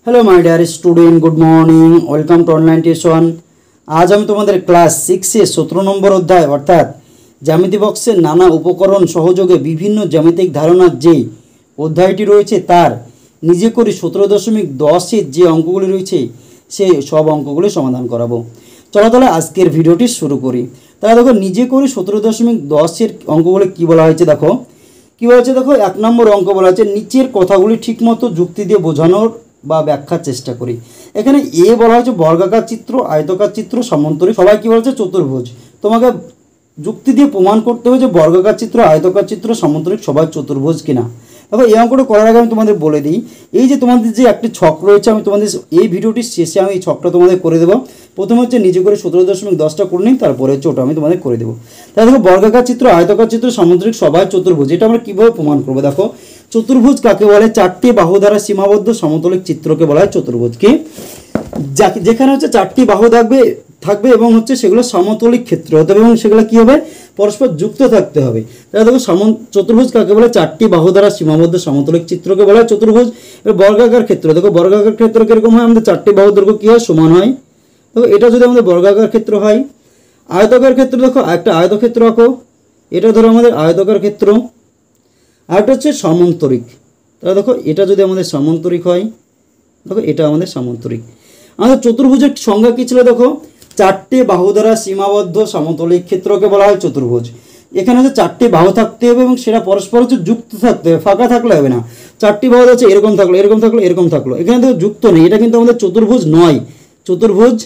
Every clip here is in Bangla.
Hello my dear student, good morning, welcome to online tuition. आज আমি তোমাদের ক্লাস 6 এর 17 নম্বর অধ্যায় অর্থাৎ জ্যামিতি বক্সের নানা উপকরণ সহযোগে বিভিন্ন জ্যামিতিক ধারণার যে অধ্যায়টি রয়েছে তার নিজে করে 17.10 এর যে অঙ্কগুলি রয়েছে সেই সব অঙ্কগুলি সমাধান করাবো। চলো তাহলে আজকের ভিডিওটি শুরু করি। তাহলে দেখো নিজে করে 17.10 এর অঙ্কগুলি কী বলা হয়েছে, দেখো কী বলা হয়েছে। দেখো 1 নম্বর অঙ্ক বলা হয়েছে নিচের কথাগুলি ঠিকমতো যুক্তি দিয়ে বোঝানোর বা ব্যাখ্যার চেষ্টা করি। এখানে এ বলা হয়েছে বর্গাকার চিত্র, আয়তকার চিত্র, সমান্তরিক, সবাই কী বলছে চতুর্ভুজ। তোমাকে যুক্তি দিয়ে প্রমাণ করতে হবে যে বর্গাকার চিত্র, আয়তকার চিত্র, সমান্তরিক সবাই চতুর্ভুজ কিনা। দেখো এই অঙ্কটা করার আগে আমি তোমাদের বলে দিই, এই যে তোমাদের যে একটি ছক রয়েছে, আমি তোমাদের এই ভিডিওটির শেষে আমি এই ছকটা তোমাদের করে দেবো। প্রথমে হচ্ছে নিজে করে 17.10টা করে নিই, তারপরে হচ্ছে ওটা আমি তোমাদের করে দেবো। তাহলে দেখো বর্গাকার চিত্র, আয়তকার চিত্র, সমান্তরিক সবাই চতুর্ভুজ, এটা আমরা কীভাবে প্রমাণ করবো। দেখো চতুর্ভুজ কাকে বলে? 4টি বাহু দ্বারা সীমাবদ্ধ সমতলিক চিত্রকে বলা হয় চতুর্ভুজ। কি যেখানে হচ্ছে 4টি বাহু থাকবে এবং হচ্ছে সেগুলো সমতলিক ক্ষেত্র হতে হবে এবং সেগুলো কী হবে? পরস্পর যুক্ত থাকতে হবে। তাহলে দেখো চতুর্ভুজ কাকে বলে? 4টি বাহু দ্বারা সীমাবদ্ধ সমতলিক চিত্রকে বলা হয় চতুর্ভুজ। বর্গাকার ক্ষেত্র, দেখো বর্গাকার ক্ষেত্র কীরকম হয়? আমাদের 4টি বাহু দৈর্ঘ্য কী হয়? সমান হয়। দেখো এটা যদি আমাদের বর্গাকার ক্ষেত্র হয়। আয়তকার ক্ষেত্র, দেখো একটা আয়তক্ষেত্র আঁকো, এটা ধরো আমাদের আয়তকার ক্ষেত্র। আর একটা হচ্ছে সমান্তরিক। তাহলে দেখো এটা যদি আমাদের সমান্তরিক হয়, দেখো এটা আমাদের সমান্তরিক। আমাদের চতুর্ভুজের সংজ্ঞা কী ছিল? দেখো 4টি বাহু দ্বারা সীমাবদ্ধ সমতলিক ক্ষেত্রকে বলা হয় চতুর্ভুজ। এখানে হচ্ছে 4টি বাহু থাকতে হবে এবং সেটা পরস্পর হচ্ছে যুক্ত থাকতে হবে, ফাঁকা থাকলে হবে না। 4টি বাহু হচ্ছে এরকম থাকলো, এরকম থাকলো, এরকম থাকলো, এখানে দেখো যুক্ত নেই, এটা কিন্তু আমাদের চতুর্ভুজ নয়। চতুর্ভুজ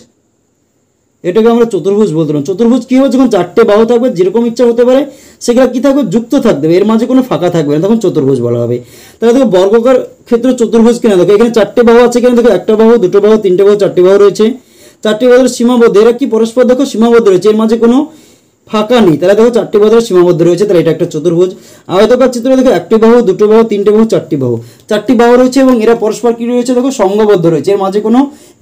এটাকে আমরা চতুর্ভুজ বলতে পারি। চতুর্ভুজ কী হবে? যখন 4টে বাহু থাকবে, যেরকম ইচ্ছা হতে পারে, সেগুলো কী থাকবে? যুক্ত থাকবে, এর মাঝে কোনো ফাঁকা থাকবে না, তখন চতুর্ভুজ বলা হবে। তাহলে দেখো বর্গাকার ক্ষেত্রে চতুর্ভুজ কিনা, দেখো এখানে 4টে বাহু আছে, এখানে দেখো একটা বাহু, দুটো বাহু, তিনটে বাহু, 4টি বাহু রয়েছে। 4টি বাহুর সীমাবদ্ধ, এরা কি পরস্পর দেখো সীমাবদ্ধ রয়েছে, এর মাঝে কোনো ফাঁকা নেই। তাহলে দেখো 4টি বাহুর সীমাবদ্ধ রয়েছে, তাহলে এটা একটা চতুর্ভুজ। আয়তকার চিত্রে দেখো একটি বাহু, দুটো বাহু, তিনটে বাহু, 4টি বাহু, 4টি বাহু রয়েছে এবং এরা পরস্পর কী রয়েছে? দেখো সঙ্গবদ্ধ রয়েছে, এর মাঝে কোনো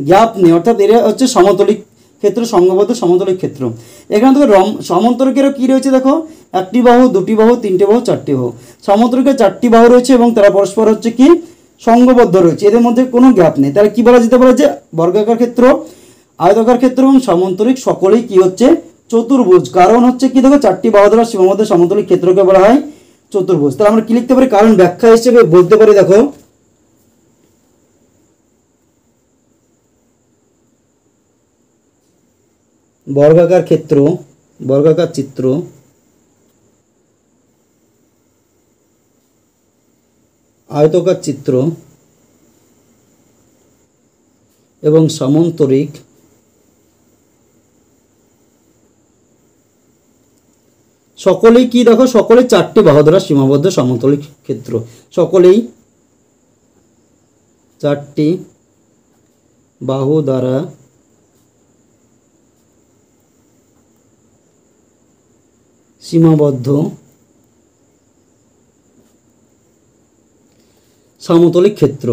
গ্যাপ নেই, অর্থাৎ এরা হচ্ছে সমতলিক ক্ষেত্র, সঙ্গবদ্ধ সমতলিক ক্ষেত্র। এখানে দেখো সমান্তরিকেরও কী রয়েছে? দেখো একটি বাহু, দুটি বাহু, তিনটে বাহু, 4টি বাহু। সমান্তরিকের 4টি বাহু রয়েছে এবং তারা পরস্পর হচ্ছে কি সঙ্গবদ্ধ রয়েছে, এদের মধ্যে কোনো গ্যাপ নেই। তাহলে কী বলা যেতে পারে? যে বর্গাকার ক্ষেত্র, আয়তাকার ক্ষেত্র এবং সমান্তরিক সকলেই কি হচ্ছে? চতুর্ভুজ। কারণ হচ্ছে কি? দেখো 4টি বাহু দ্বারা সীমাবদ্ধ সমতলিক ক্ষেত্রকে বলা হয় চতুর্ভুজ। তাহলে আমরা কি লিখতে পারি? কারণ ব্যাখ্যা হিসেবে বলতে পারি, দেখো বর্গাকার ক্ষেত্র, বর্গাকার চিত্র, আয়তকার চিত্র এবং সমান্তরিক সকলেই কি? দেখো সকলেই 4টি বাহু দ্বারা সীমাবদ্ধ সমতলিক ক্ষেত্র, সকলেই 4টি বাহু দ্বারা সীমাবদ্ধ সমতলিক ক্ষেত্র।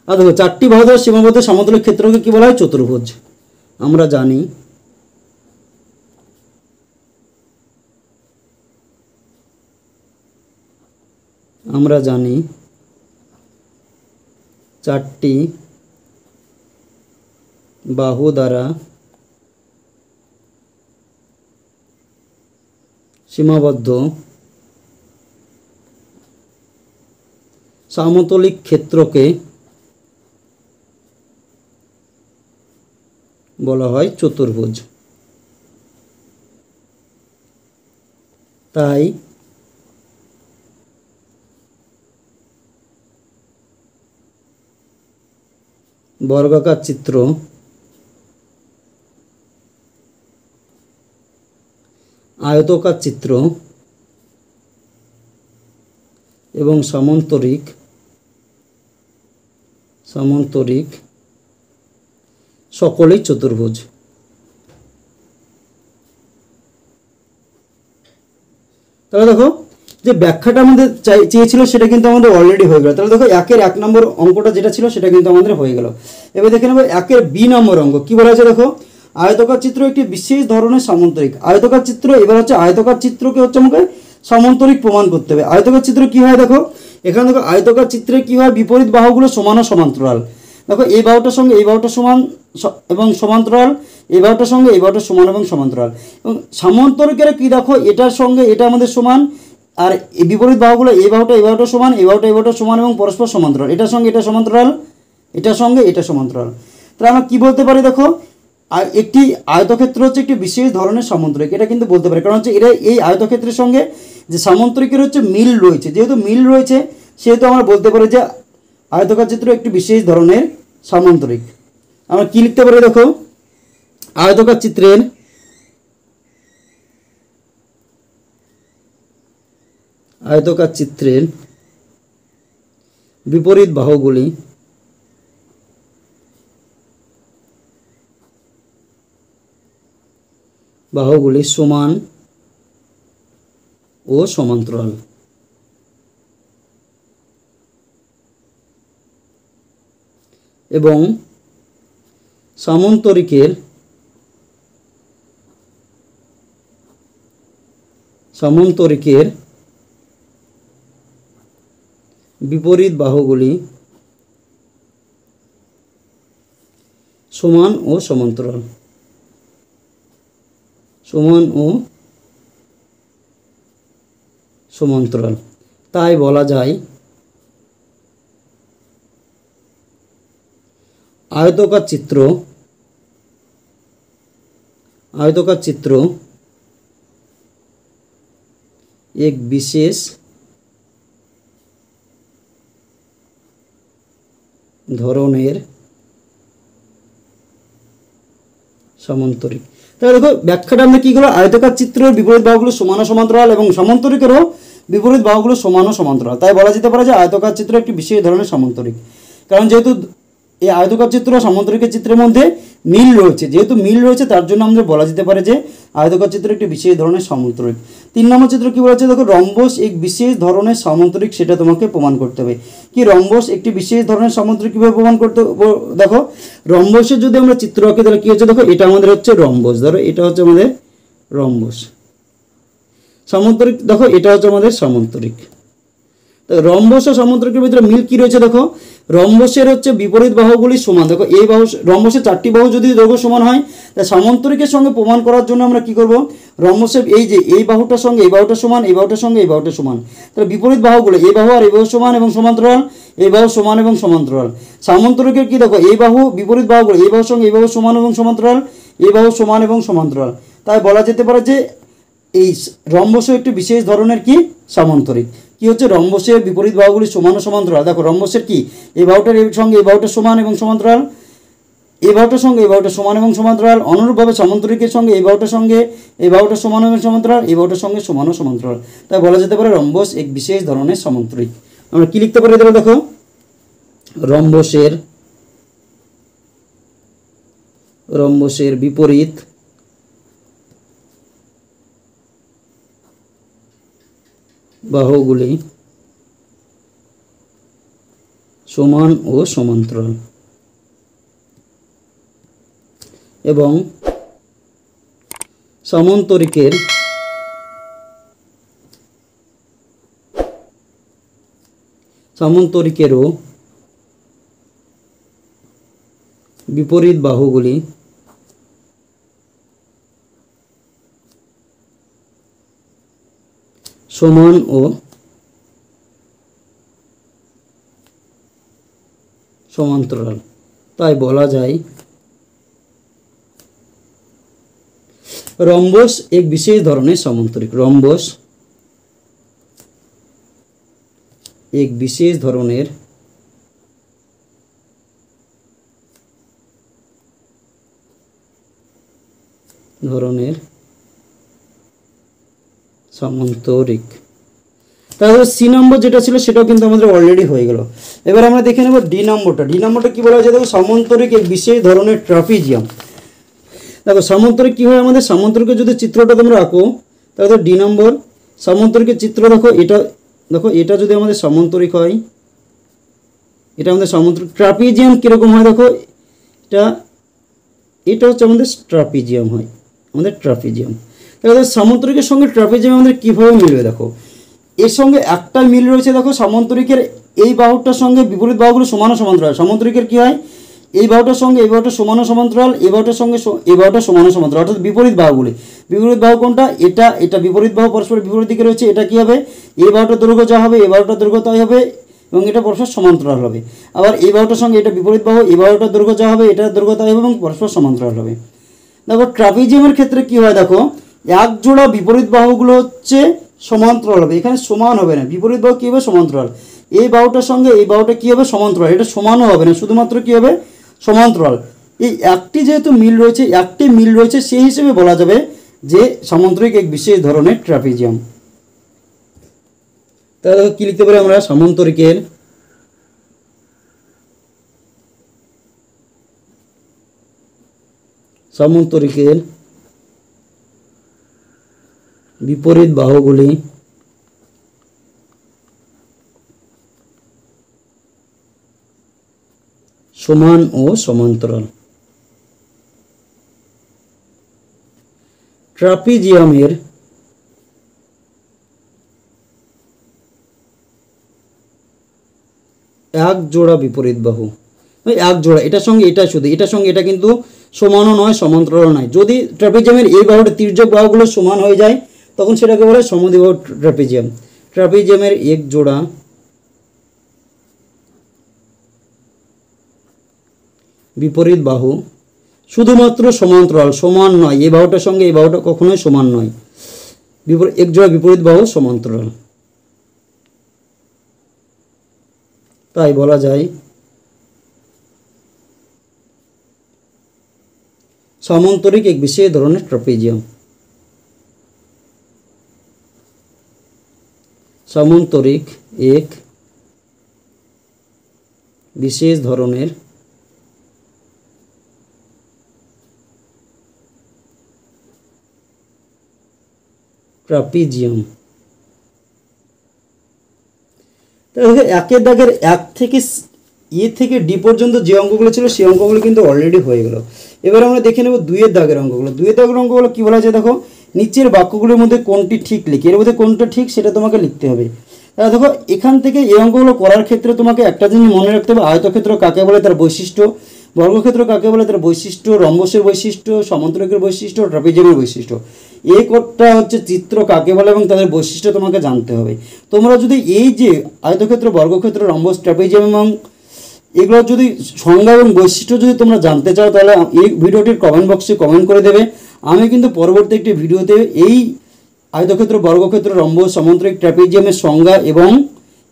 আর দেখো 4টি বাহু দ্বারা সীমাবদ্ধ সমতলিক ক্ষেত্রকে কি বলা হয়? চতুর্ভুজ। আমরা জানি আমরা জানি 4টি বাহু দ্বারা সীমাবদ্ধ সমতলিক ক্ষেত্রকে বলা হয় চতুর্ভুজ। তাই বর্গাকার চিত্র, আয়তকার চিত্র এবং সমান্তরিক সকলেই চতুর্ভুজ। তাহলে দেখো যে ব্যাখ্যাটা আমাদের চেয়েছিল সেটা কিন্তু আমাদের অলরেডি হয়ে গেল। তাহলে দেখো 1 নম্বর অঙ্কটা যেটা ছিল সেটা কিন্তু আমাদের হয়ে গেল। এবার দেখে নেব 1 নম্বর অঙ্ক কি বলা আছে। দেখো আয়তকার চিত্র একটি বিশেষ ধরনের সমান্তরিক। আয়তকার চিত্র, এবার হচ্ছে আয়তকার চিত্রকে হচ্ছে আমাকে সমান্তরিক প্রমাণ করতে হবে। আয়তকার চিত্র কি হয়? দেখো এখানে দেখো আয়তকার চিত্রে কী হয়, বিপরীত বাহুগুলো সমান ও সমান্তরাল। দেখো এই বাহুটার সঙ্গে এই বাহুটা সমান এবং সমান্তরাল, এই বাহুটার সঙ্গে এই বাহুটা সমান এবং সমান্তরাল। এবং সামান্তরিকের কী দেখো, এটার সঙ্গে এটা আমাদের সমান, আর এই বিপরীত বাহুগুলো এই বাহুটা সমান, এই বাহুটা সমান এবং পরস্পর সমান্তরাল। এটার সঙ্গে এটা সমান্তরাল, এটার সঙ্গে এটা সমান্তরাল। তাহলে আমরা কী বলতে পারি দেখো, একটি আয়তক্ষেত্র হচ্ছে একটি বিশেষ ধরনের সামান্তরিক, এটা কিন্তু বলতে পারি। কারণ হচ্ছে এটা এই আয়তক্ষেত্রের সঙ্গে যে সামান্তরিকের হচ্ছে মিল রয়েছে, যেহেতু মিল রয়েছে সেহেতু আমরা বলতে পারি যে আয়তকার চিত্র একটি বিশেষ ধরনের সামান্তরিক। আমরা কি লিখতে পারি দেখো, আয়তকার চিত্রের বিপরীত বাহুগুলি সমান ও সমান্তরাল। এবং সামান্তরিকের বিপরীত বাহুগুলি সমান ও সমান্তরাল। তাই বলা যায় আয়তকার চিত্র এক বিশেষ ধরনের সামান্তরিক। তাহলে দেখো ব্যাখ্যাটা আমরা কী করলো, আয়তকার চিত্রের বিপরীত বাহুগুলো সমান ও সমান্তরাল এবং সামান্তরিকেরও বিপরীত বাহুগুলো সমান ও সমান্তরাল। তাই বলা যেতে পারে যে আয়তকার চিত্র একটি বিশেষ ধরনের সামান্তরিক। কারণ যেহেতু এই আয়তকার চিত্র ও সামান্তরিকের চিত্রের মধ্যে মিল রয়েছে, যেহেতু মিল রয়েছে তার জন্য আমাদের বলা যেতে পারে যে আয়তকার চিত্র একটি বিশেষ ধরনের সামান্তরিক। 3 নম্বর চিত্র কী বলেছে দেখো, রম্বস এক বিশেষ ধরনের সামান্তরিক, সেটা তোমাকে প্রমাণ করতে হবে। কি রম্বস একটি বিশেষ ধরনের সামান্তরিক কীভাবে প্রমাণ করতে, দেখো রম্বসের যদি আমরা চিত্র আঁকি তাহলে কী হচ্ছে দেখো, এটা আমাদের হচ্ছে রম্বস, ধরো এটা হচ্ছে আমাদের রম্বস। সামান্তরিক দেখো এটা হচ্ছে আমাদের সামান্তরিক। তো রম্বস ও সামান্তরিকের ভিতরে মিল কি রয়েছে দেখো, রম্বসের হচ্ছে বিপরীত বাহুগুলি সমান। দেখো এই বাহু, রম্বসের 4টি বাহু যদি দৈর্ঘ্য সমান হয়, তাই সামান্তরিকের সঙ্গে প্রমাণ করার জন্য আমরা কি করব, রম্বসের এই যে এই বাহুটার সঙ্গে এই বাহুটা সমান, এই বাহুটার সঙ্গে এই বাহুটা সমান, তাহলে বিপরীত বাহুগুলো এই বাহু আর এই বাহু সমান এবং সমান্তরাল, এই বাহু সমান এবং সমান্তরাল। সামান্তরিকের কি দেখো, এই বাহু বিপরীত বাহুগুলো এই বাহুর সঙ্গে এই বাহু সমান এবং সমান্তরাল, এই বাহু সমান এবং সমান্তরাল। তাই বলা যেতে পারে যে এই রম্বস একটি বিশেষ ধরনের কি সামান্তরিক। কি হচ্ছে, রম্বসের বিপরীত বাহুগুলি সমান ও সমান্তরাল। দেখো রম্বসের কি, এই বাহুটার এর সঙ্গে এই বাহুটা সমান এবং সমান্তরাল, এই বাহুটার সঙ্গে এই বাহুটা সমান এবং সমান্তরাল। অনুরূপভাবে সামান্তরিকের সঙ্গে এই বাহুটার সঙ্গে এই বাহুটা সমান এবং সমান্তরাল, এই বাহুটার সঙ্গে সমান ও সমান্তরাল। তাই বলা যেতে পারে রম্বস এক বিশেষ ধরনের সামান্তরিক। আমরা কি লিখতে পারি দেখো, রম্বসের বিপরীত বাহুগুলি সমান ও সমান্তরাল এবং সামান্তরিকেরও বিপরীত বাহুগুলি সমান ও সমান্তরাল। তাই বলা যায় রম্বস এক বিশেষ ধরনের সামান্তরিক। রম্বস এক বিশেষ ধরনের সামান্তরিক। তাহলে সি নম্বর যেটা ছিল সেটাও কিন্তু আমাদের অলরেডি হয়ে গেল। এবার আমরা দেখে নেব ডি নম্বরটা। ডি নম্বরটা কী বলা হয়েছে দেখো, সামান্তরিক এক বিশেষ ধরনের ট্রাপিজিয়াম। দেখো সামান্তরিক কী হয়, আমাদের সামান্তরিকের যদি চিত্রটা তোমরা আঁকো তাহলে ডি নম্বর সামান্তরিকের চিত্র দেখো, এটা যদি আমাদের সামান্তরিক হয়, এটা আমাদের সামান্তরিক। ট্রাপিজিয়াম কীরকম হয় দেখো, এটা হচ্ছে আমাদের ট্রাপিজিয়াম হয়, আমাদের ট্রাপিজিয়াম। তাহলে সামান্তরিকের সঙ্গে ট্রাপিজিয়াম আমাদের কীভাবে মিলবে দেখো, এর সঙ্গে একটা মিল রয়েছে, দেখো সামান্তরিকের এই বাহুটার সঙ্গে বিপরীত বাহুগুলো সমান ও সমান্তরাল। সামান্তরিকের কী হয়, এই বাহুটার সঙ্গে এই বাহুটা সমান ও সমান্তরাল, এই বাহুটার সঙ্গে এই বাহুটা সমান ও সমান্তরাল, অর্থাৎ বিপরীত বাহুগুলি। বিপরীত বাহু কোনটা, এটা বিপরীত বাহু পরস্পর বিপরীত দিকে রয়েছে। এটা কী হবে, এই বাহুটার দৈর্ঘ্য যা হবে এই বাহুটার দৈর্ঘ্য তাই হবে, এবং এটা পরস্পর সমান্তরাল হবে। আবার এই বাহুটার সঙ্গে এটা বিপরীত বাহু, এই বাহুটার দৈর্ঘ্য যা হবে এটার দৈর্ঘ্য তাই হবে, এবং পরস্পর সমান্তরাল হবে। দেখো ট্রাপিজিয়ামের ক্ষেত্রে কী হয়, দেখো এক জোড়া বিপরীত বাহুগুলো হচ্ছে সমান্তরাল হবে, এখানে সমান হবে না, বিপরীত বাহু কী হবে, সমান্তরাল। এই বাহুটার সঙ্গে এই বাহুটা কী হবে, সমান্তরাল, এটা সমানও হবে না, শুধুমাত্র কী হবে, সমান্তরাল। এই একটি যেহেতু মিল রয়েছে সেই হিসেবে বলা যাবে যে সামান্তরিক এক বিশেষ ধরনের ট্রাপিজিয়াম। তাহলে কী লিখতে পারি আমরা, সামান্তরিকের বিপরীত বাহুগুলি সমান ও সমান্তরাল। ট্রাপিজিয়ামের এক জোড়া বিপরীত বাহু, এক জোড়া, এটার সঙ্গে এটা, শুধু এটার সঙ্গে এটা কিন্তু সমানও নয় সমান্তরালও নয়। যদি ট্রাপিজিয়ামের এই বাহুটা তির্যক বাহুগুলো সমান হয়ে যায় তখন সেটাকে বলে সমদ্বিবাহু ট্রাপিজিয়াম। ট্রাপিজিয়ামের এক জোড়া বিপরীত বাহু শুধুমাত্র সমান্তরাল, সমান নয়, এই বাহুটার সঙ্গে এই বাহুটা কখনোই সমান নয়, এক জোড়া বিপরীত বাহু সমান্তরাল। তাই বলা যায় সামান্তরিক এক বিশেষ ধরনের ট্রাপিজিয়াম। সামান্তরিক এক বিশেষ ধরনের ট্রাপিজিয়াম। তাহলে একের দাগের এক থেকে এ থেকে ডি পর্যন্ত যে অঙ্কগুলো ছিল সেই অঙ্কগুলো কিন্তু অলরেডি হয়ে গেল। এবার আমরা দেখে নেব দুইয়ের দাগের অঙ্কগুলো। দুইয়ের দাগের অঙ্কগুলো কী বলা যায়, দেখো নিচের বাক্যগুলোর মধ্যে কোনটি ঠিক লিখি, এর মধ্যে কোনটা ঠিক সেটা তোমাকে লিখতে হবে। তাহলে দেখো এখান থেকে এই অঙ্কগুলো করার ক্ষেত্রে তোমাকে একটা জিনিস মনে রাখতে হবে, আয়তক্ষেত্র কাকে বলে তার বৈশিষ্ট্য, বর্গক্ষেত্র কাকে বলে তার বৈশিষ্ট্য, রম্বসের বৈশিষ্ট্য, সমান্তরিকের বৈশিষ্ট্য, ট্রাপিজিয়ামের বৈশিষ্ট্য। এই কোডটা হচ্ছে চিত্র কাকে বলে এবং তাদের বৈশিষ্ট্য তোমাকে জানতে হবে। তোমরা যদি এই যে আয়তক্ষেত্র, বর্গক্ষেত্র, রম্বস, ট্রাপিজিয়াম এবং এগুলোর যদি সংজ্ঞা এবং বৈশিষ্ট্য যদি তোমরা জানতে চাও তাহলে এই ভিডিওটির কমেন্ট বক্সে কমেন্ট করে দেবে। আমি কিন্তু পরবর্তী একটি ভিডিওতে এই আয়তক্ষেত্র, বর্গক্ষেত্র, রম্বস, সমান্তরিক, ট্রাপিজিয়ামের সংজ্ঞা এবং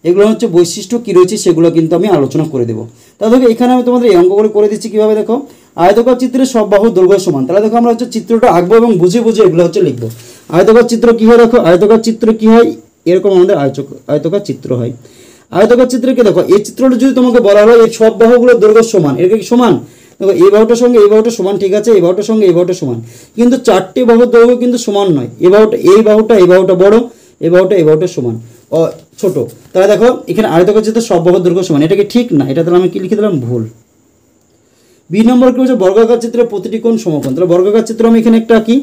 এগুলো হচ্ছে বৈশিষ্ট্য কী রয়েছে সেগুলো কিন্তু আমি আলোচনা করে দেবো। তাহলে দেখো এখানে আমি তোমাদের এই অঙ্কগুলো করে দিচ্ছি কীভাবে, দেখো আয়তকার চিত্রের সব বাহুর দৈর্ঘ্য সমান। তাহলে দেখো আমরা হচ্ছে চিত্রটা আঁকবো এবং বুঝে বুঝে এগুলো হচ্ছে লিখবো। আয়তকার চিত্র কী হয়, দেখো আয়তকার চিত্র কী হয়, এরকম আমাদের আয়তকার চিত্র হয়। আয়তকার চিত্রকে দেখো এই চিত্রটা যদি তোমাকে বলা হয় এই সব বাহুগুলোর দৈর্ঘ্য সমান, এর কি সমান, দেখো এই বাহুটার সঙ্গে এই বাহুটা সমান, ঠিক আছে, এই বাহুটার সঙ্গে এই বাহুটা সমান, কিন্তু চারটি বাহুর দৈর্ঘ্য কিন্তু সমান নয়। এই বাহুটা বড়, এই বাহুটা সমান ছোট। তাহলে দেখো এখানে আয়তকার চিত্রের সব বাহুর দৈর্ঘ্য সমান, এটা কি ঠিক না, এটা তাহলে আমি কি লিখে দিলাম, ভুল। বি নম্বর কি হচ্ছে, বর্গাকার চিত্রের প্রতিটি কোণ সমকোণ। তাহলে বর্গাকার চিত্র আমি এখানে একটা আঁকি।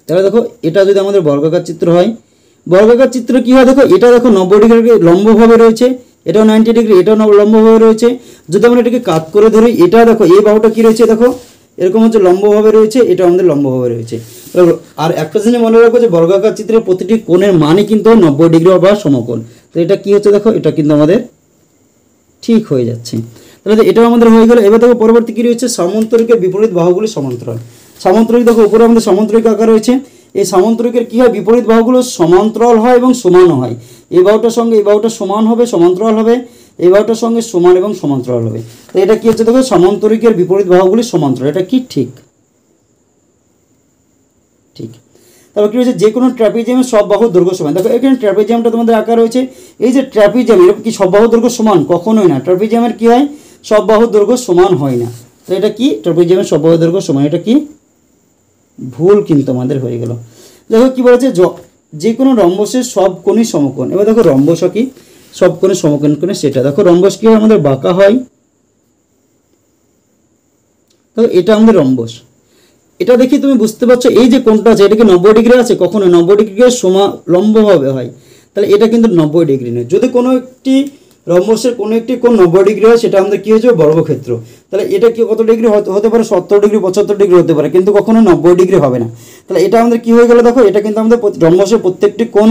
তাহলে দেখো এটা যদি আমাদের বর্গাকার চিত্র হয়, বর্গাকার চিত্র কী হয়, দেখো এটা দেখো 90 ডিগ্রি লম্বভাবে রয়েছে, এটাও 90 ডিগ্রি, এটাও লম্বভাবে রয়েছে। যদি আমরা এটাকে কাত করে ধরি, এটা দেখো এই বাহুটা কী রয়েছে, দেখো এরকম হচ্ছে লম্বভাবে রয়েছে, এটা আমাদের লম্বভাবে রয়েছে। আর একটা জিনিস মনে রাখবো যে বর্গাকার চিত্রের প্রতিটি কোণের মানই কিন্তু 90 ডিগ্রি বা সমকোণ। তো এটা কী হচ্ছে, দেখো এটা কিন্তু আমাদের ঠিক হয়ে যাচ্ছে। তাহলে এটাও আমাদের হয়ে গেল। এবার দেখো পরবর্তী কী রয়েছে, সামান্তরিকের বিপরীত বাহুগুলি সমান্তরাল। সামান্তরিক দেখো উপরে আমাদের সামান্তরিক আঁকা রয়েছে, এই সামান্তরিকের কী হয়, বিপরীত বাহুগুলো সমান্তরাল হয় এবং সমানও হয়। এই বাহুটার সঙ্গে এই বাহুটা সমান হবে, সমান্তরাল হবে, এই বাহুটার সঙ্গে সমান এবং সমান্তরাল হবে। তো এটা কী হচ্ছে, দেখো সামান্তরিকের বিপরীত বাহুগুলি সমান্তরাল, এটা কি ঠিক, ঠিক। তারপর কী রয়েছে, যে কোনো ট্রাপিজিয়ামের সব বাহুর দৈর্ঘ্য সমান। দেখো এখানে ট্রাপিজিয়ামটা তোমাদের আঁকা রয়েছে, এই যে ট্রাপিজিয়াম এরকম কি সব বাহুর দৈর্ঘ্য সমান, কখনোই না। ট্রাপিজিয়ামের কী হয়, সব বাহুর দৈর্ঘ্য সমান হয় না। তো এটা কি, ট্রাপিজিয়ামের সব বাহুর দৈর্ঘ্য সমান, এটা কি ভুল কিন্তু আমাদের হয়ে গেল। দেখো কী বলেছে, যে কোনো রম্বসের সব কোণই সমকোণ। এবার দেখো রম্বস কি, সব কোণে সমকোণ কোণে সেটা দেখো রম্বস কী হয়, আমাদের বাঁকা হয়। দেখো এটা আমাদের রম্বস। এটা দেখি তুমি বুঝতে পারছো এই যে কোণটা আছে এটা কি 90 ডিগ্রি আছে? কখনো 90 ডিগ্রিকে লম্বভাবে হয়, তাহলে এটা কিন্তু 90 ডিগ্রি নয়। যদি কোনো একটি রম্বসের কোনো একটি কোণ 90 ডিগ্রি হয় সেটা আমাদের কী হয়েছে? বর্গক্ষেত্র। তাহলে এটা কি কত ডিগ্রি হতে পারে? 70 ডিগ্রি 75 ডিগ্রি হতে পারে, কিন্তু কখনো 90 ডিগ্রি হবে না। তাহলে এটা আমাদের কী হয়ে গেল? দেখো এটা কিন্তু আমাদের রম্বসের প্রত্যেকটি কোণ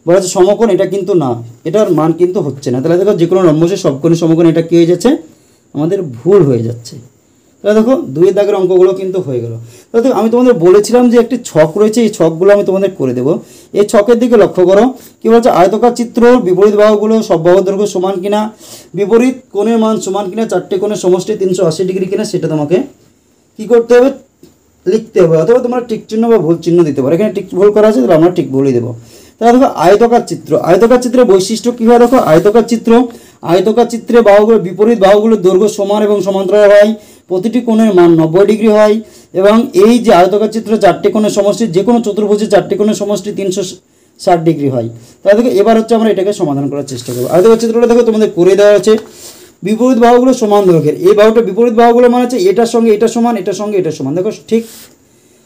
বলা হচ্ছে সমকোণ, এটা কিন্তু না, এটার মান কিন্তু হচ্ছে না। তাহলে দেখো যে কোনো রম্বসের সব কোণে সমকোণ, এটা কী হয়ে যাচ্ছে? আমাদের ভুল হয়ে যাচ্ছে। তাহলে দেখো 2 দাগের অঙ্কগুলো কিন্তু হয়ে গেল। তাহলে আমি তোমাদের বলেছিলাম যে একটি ছক রয়েছে, এই ছকগুলো আমি তোমাদের করে দেবো। এই ছকের দিকে লক্ষ্য করো, কী বলছে? আয়তকার চিত্র, বিপরীত বাহুগুলো সব বাহুর দৈর্ঘ্য সমান কিনা, বিপরীত কোণের মান সমান কিনা, চারটে কোণের সমষ্টি 380 ডিগ্রি কিনা, সেটা তোমাকে কী করতে হবে? লিখতে হবে। অথবা তোমরা টিক চিহ্ন বা ভুল চিহ্ন দিতে পারো। এখানে টিক ভুল করা আছে, তাহলে আমরা ঠিক বলেই দেবো। তাহলে দেখো আয়তকার চিত্র, আয়তকার চিত্রের বৈশিষ্ট্য কী হয়? দেখো আয়তকার চিত্রে বাহুগুলো বিপরীত বাহুগুলোর দৈর্ঘ্য সমান এবং সমান্তরাল হয়, প্রতিটি কোণের মান 90 ডিগ্রি হয়, এবং এই যে আয়তকার চিত্র চারটি কোণের সমষ্টি, যে কোনো চতুর্ভুজে চারটি কোণের সমষ্টি 360 ডিগ্রি হয়। তাহলে দেখো এবার হচ্ছে আমরা এটাকে সমাধান করার চেষ্টা করবো। আয়তকার চিত্রটা দেখো তোমাদের করে দেওয়া আছে, বিপরীত বাহুগুলো সমান দৈর্ঘ্যের, এই বাহুটা বিপরীত বাহুগুলো মানে হচ্ছে এটার সঙ্গে এটা সমান, এটার সঙ্গে এটা সমান। দেখো ঠিক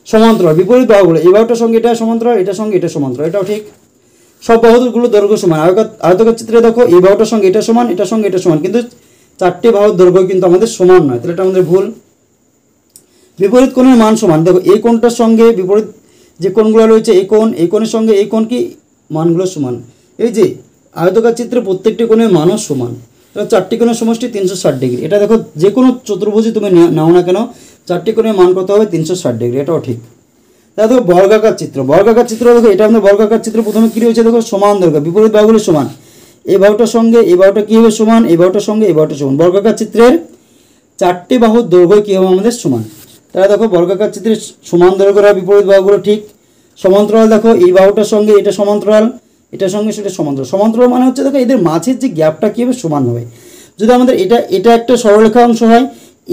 সমান্তরাল বিপরীত বাহুগুলো, এই বাহুটার সঙ্গে এটা সমান্তরাল, এটার সঙ্গে এটা সমান্তরাল, এটাও ঠিক। সব বাহুগুলো দৈর্ঘ্য সমান। আয়তকার চিত্রে দেখো এই বাহুটার সঙ্গে এটা সমান, এটার সঙ্গে এটা সমান, কিন্তু চারটি বাহুর দৈর্ঘ্য কিন্তু আমাদের সমান নয়, তাহলে এটা আমাদের ভুল। বিপরীত কোণের মান সমান, দেখো এই কোণটার সঙ্গে বিপরীত যে কোণগুলো রয়েছে এই কোণের সঙ্গে এই কোণ কি মানগুলো সমান। এই যে আয়তকার চিত্রে প্রত্যেকটি কোণের মানও সমান, তাহলে চারটি কোণের সমষ্টি 360 ডিগ্রি। এটা দেখো যে কোনো চতুর্ভুজে তুমি নাও না কেন চারটি কোণের মান কত হবে? 360 ডিগ্রি, এটাও ঠিক। তাহলে দেখো বর্গাকার চিত্র, দেখো এটা আমাদের বর্গাকার চিত্র। প্রথমে কী রয়েছে? দেখো সমান দৈর্ঘ্য, বিপরীত বাহুগুলো সমান, এই বাহুটার সঙ্গে এই বাহুটা কী হবে? সমান, এই বাহুটার সঙ্গে এই বাহুটা সমান। বর্গাকার চিত্রের চারটি বাহুর দৈর্ঘ্য কী হবে? আমাদের সমান। তাহলে দেখো বর্গাকার চিত্রের সমান দৈর্ঘ্য হয়, বিপরীত বাহুগুলো ঠিক। সমান্তরাল, দেখো এই বাহুটার সঙ্গে এটা সমান্তরাল, এটার সঙ্গে সেটা সমান্তরাল। সমান্তরাল মানে হচ্ছে দেখো এদের মাঝের যে গ্যাপটা কী হবে? সমান হবে। যদি আমাদের এটা একটা সরলরেখা অংশ হয়,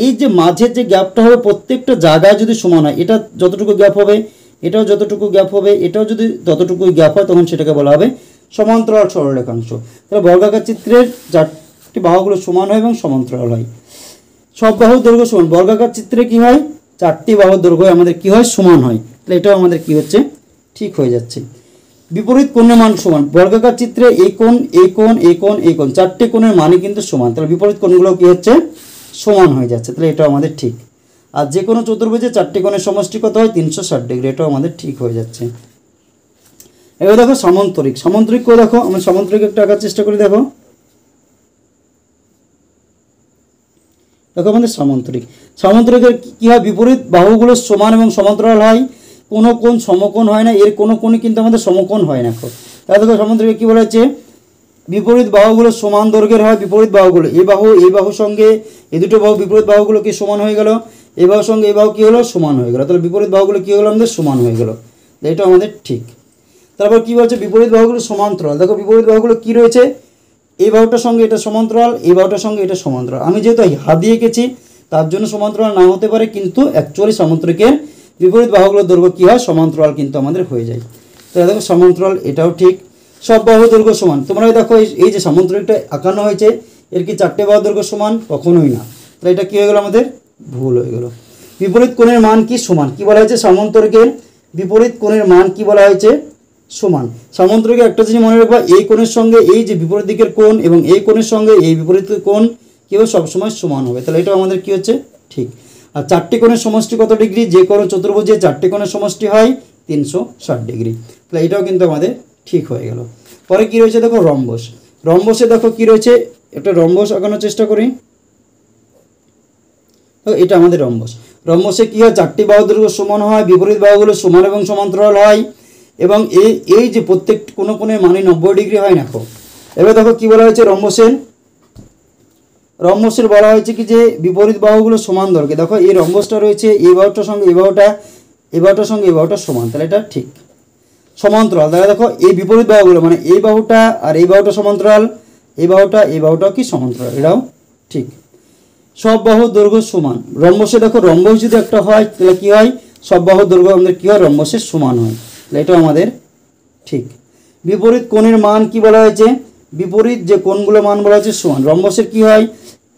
এই যে মাঝের যে গ্যাপটা হবে প্রত্যেকটা জায়গায় যদি সমান হয়, এটা যতটুকু গ্যাপ হবে এটাও যতটুকু গ্যাপ হবে, এটাও যদি ততটুকুই গ্যাপ হয়, তখন সেটাকে বলা হবে সমান্তরাল সরলরেখাংশ। তাহলে বর্গাকার চিত্রের চারটি বাহুগুলো সমান হয় এবং সমান্তরাল হয়, সব বাহুর দৈর্ঘ্য সমান। বর্গাকার চিত্রে কি হয়? চারটি বাহুর দৈর্ঘ্য আমাদের কি হয়? সমান হয়। তাহলে এটাও আমাদের কি হচ্ছে? ঠিক হয়ে যাচ্ছে। বিপরীত কোণের মান সমান, বর্গাকার চিত্রে এই কোণ এই কোণ এই কোণ এই কোণ চারটি কোণের মানই কিন্তু সমান, তাহলে বিপরীত কোণগুলো কি হচ্ছে? সমান হয়ে যাচ্ছে, তাহলে এটাও আমাদের ঠিক। আর যে কোনো চতুর্ভুজে চারটি কোণের সমষ্টি কত হয়? 360 ডিগ্রি, এটাও আমাদের ঠিক হয়ে যাচ্ছে। এবার দেখো সামান্তরিক করে দেখো, আমরা সামান্তরিক একটা আঁকার চেষ্টা করি। দেখো আমাদের সামান্তরিকের কী হয়? বিপরীত বাহুগুলো সমান এবং সমান্তরাল হয়, কোনো কোণ সমকোণ হয় না, এর কোনো কোণই কিন্তু আমাদের সমকোণ হয় না। তাহলে দেখো সামান্তরিকে কী বলা হচ্ছে? বিপরীত বাহুগুলো সমান দৈর্ঘ্যের হয়, বিপরীত বাহুগুলো এই বাহুর সঙ্গে এই দুটো বাহু বিপরীত বাহুগুলো কি সমান হয়ে গেল, এই বাহুর সঙ্গে এই বাহু কী হলো? সমান হয়ে গেল, তাহলে বিপরীত বাহুগুলো কী হলো? আমাদের সমান হয়ে গেল, এটা আমাদের ঠিক। তারপর কী বলছে? বিপরীত বাহুগুলো সমান্তরাল, দেখো বিপরীত বাহুগুলো কী রয়েছে? এই বাহুটার সঙ্গে এটা সমান্তরাল, এই বাহুটার সঙ্গে এটা সমান্তরাল। আমি যেহেতু হাত দিয়ে এঁকেছি তার জন্য সমান্তরাল না হতে পারে, কিন্তু অ্যাকচুয়ালি সামান্তরিকের বিপরীত বাহুগুলোর দৈর্ঘ্য কী হয়? সমান্তরাল কিন্তু আমাদের হয়ে যায়। তাহলে দেখো সমান্তরাল, এটাও ঠিক। সব বাহুর দৈর্ঘ্য সমান, তোমরা দেখো এই যে সামান্তরিকটা আঁকানো হয়েছে এর কি চারটে বাহুর দৈর্ঘ্য সমান? কখনোই না, তাহলে এটা কী হয়ে গেল? আমাদের ভুল হয়ে গেল। বিপরীত কোণের মান কি সমান? কি বলা হয়েছে? সামান্তরিকের বিপরীত কোণের মান কি বলা হয়েছে? সমান। সামান্তরিকে একটা জিনিস মনে রাখবা, এই কোণের সঙ্গে এই যে বিপরীত দিকের কোণ এবং এই কোণের সঙ্গে এই বিপরীত কোণ কী হবে? সবসময় সমান হবে, তাহলে এটাও আমাদের কী হচ্ছে? ঠিক। আর চারটি কোণের সমষ্টি কত ডিগ্রি? যে কোনো চতুর্ভুজে চারটি কোণের সমষ্টি হয় 360 ডিগ্রি, তাহলে এটাও কিন্তু আমাদের ঠিক হয়ে গেল। পরে কী রয়েছে? দেখো রম্বসে দেখো কী রয়েছে? একটা রম্বস আঁকানোর চেষ্টা করি। এটা আমাদের রম্বসে কী হয়? চারটি বাহুর দৈর্ঘ্য সমান হয়, বিপরীত বাহুগুলো সমান এবং সমান্তরাল হয়, এবং এই যে প্রত্যেক কোনো কোণের মানে 90 ডিগ্রি হয় না। এবার দেখো কী বলা হয়েছে? রম্বসের বলা হয়েছে কি যে বিপরীত বাহুগুলো সমান দৈর্ঘ্যে। দেখো এই রম্বসটা রয়েছে, এই বাহুটার সঙ্গে এই বাহুটার সঙ্গে এই বাহুটা সমান, তাহলে এটা ঠিক। সমান্তরাল, তাহলে দেখো এই বিপরীত বাহুগুলো মানে এই বাহুটা আর এই বাহুটা সমান্তরাল, এই বাহুটাও কি সমান্তরাল, এটাও ঠিক। সব বাহুর দৈর্ঘ্য সমান, রম্বসে দেখো রম্বস যদি একটা হয় তাহলে কী হয়? সব বাহুর দৈর্ঘ্য আমাদের কী হয়? রম্বসের সমান হয়, তাহলে এটাও আমাদের ঠিক। বিপরীত কোণের মান কি বলা হয়েছে? বিপরীত যে কোণগুলো মান বলা হয়েছে সমান। রম্বসের কি হয়?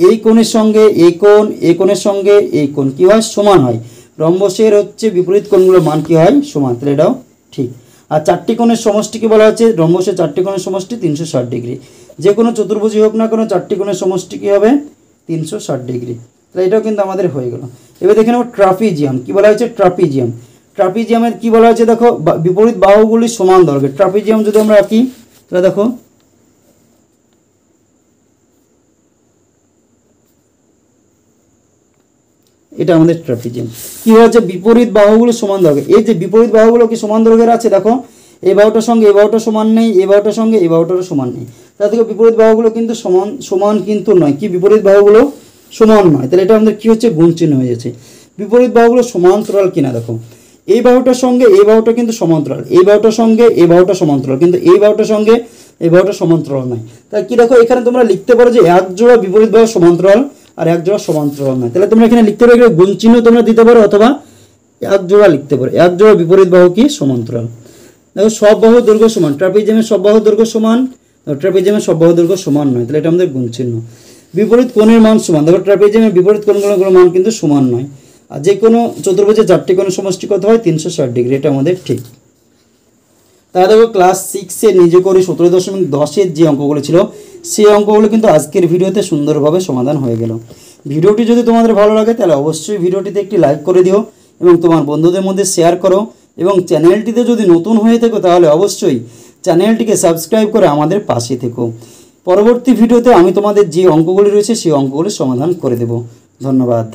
এই কোণের সঙ্গে এই কোণ, এই কোণের সঙ্গে এই কোণ কী হয়? সমান হয়। রম্বসের হচ্ছে বিপরীত কোণগুলোর মান কি হয় সমান, তাহলে এটাও ঠিক। আর চারটি কোণের সমষ্টিকে বলা হচ্ছে রম্বসের চারটি কোণের সমষ্টি 360 ডিগ্রি। যে কোনো চতুর্ভুজই হোক না কোনো চারটি কোণের সমষ্টি কী হবে 360 ডিগ্রি। তাহলে এটাও কিন্তু আমাদের হয়ে গেল। এবার দেখে নেব ট্রাপিজিয়াম। কী বলা হয়েছে ট্রাপিজিয়াম। ট্রাপিজিয়ামের কী বলা হয়েছে দেখো বিপরীত বাহুগুলি সমান দৈর্ঘ্যের। ট্রাপিজিয়াম যদি আমরা আঁকি তাহলে দেখো এটা আমাদের ট্রাপিজিয়াম। কী হচ্ছে বিপরীত বাহুগুলো সমান দৈর্ঘ্যের। এই যে বিপরীত বাহুগুলো কি সমান দৈর্ঘ্যের আছে দেখো, এই বাহুটার সঙ্গে এই বাহুটা সমান নেই, এই বাহুটার সঙ্গে এই বাহুটারও সমান নেই। তার থেকে বিপরীত বাহুগুলো কিন্তু সমান কিন্তু নয়, কি বিপরীত বাহুগুলো সমান নয়। তাহলে এটা আমাদের কী হচ্ছে গুণ চিহ্ন হয়ে যাচ্ছে। বিপরীত বাহুগুলো সমান্তরাল কিনা দেখো, এই বাহুটার সঙ্গে এই বাহুটা কিন্তু সমান্তরাল, এই বাহুটার সঙ্গে এই বাহুটা সমান্তরাল, কিন্তু এই বাহুটার সঙ্গে এই বাহুটা সমান্তরাল নয়। তাই কি দেখো এখানে তোমরা লিখতে পারো যে এক জোড়া বিপরীত বাহু সমান্তরাল আর এক জোড়া সমান্তরাল নয়। তাহলে তোমরা এখানে লিখতে পারো গুণ চিহ্ন তোমরা দিতে পারো অথবা এক জোড়া লিখতে পারো, এক জোড়া বিপরীত বাহু কি সমান্তরাল। দেখো সব বাহুর দৈর্ঘ্য সমান, ট্রাপিজিয়ামের সব বাহুর দৈর্ঘ্য সমান, ট্রাপিজিয়ামের সব বাহুর দৈর্ঘ্য সমান নয়, তাহলে এটা আমাদের গুণ চিহ্ন। বিপরীত কোণের মান সমান, দেখো ট্রাপিজিয়ামের বিপরীত কোণগুলোর মান কিন্তু সমান নয়। আর যে কোনো চতুর্ভুজের চারটি কোণের সমষ্টি কত হয় 360 ডিগ্রি, এটা আমাদের ঠিক। তাহলে দেখো ক্লাস 6-এর নিজে করে 17.10-এর যে অঙ্কগুলো ছিল সেই অঙ্কগুলো কিন্তু আজকের ভিডিওতে সুন্দরভাবে সমাধান হয়ে গেল। ভিডিওটি যদি তোমাদের ভালো লাগে তাহলে অবশ্যই ভিডিওটিতে একটি লাইক করে দিও এবং তোমার বন্ধুদের মধ্যে শেয়ার করো, এবং চ্যানেলটিতে যদি নতুন হয়ে থাকো তাহলে অবশ্যই চ্যানেলটিকে সাবস্ক্রাইব করে আমাদের পাশে থেকো। পরবর্তী ভিডিওতে আমি তোমাদের যে অঙ্কগুলি রয়েছে সেই অঙ্কগুলির সমাধান করে দেব। ধন্যবাদ।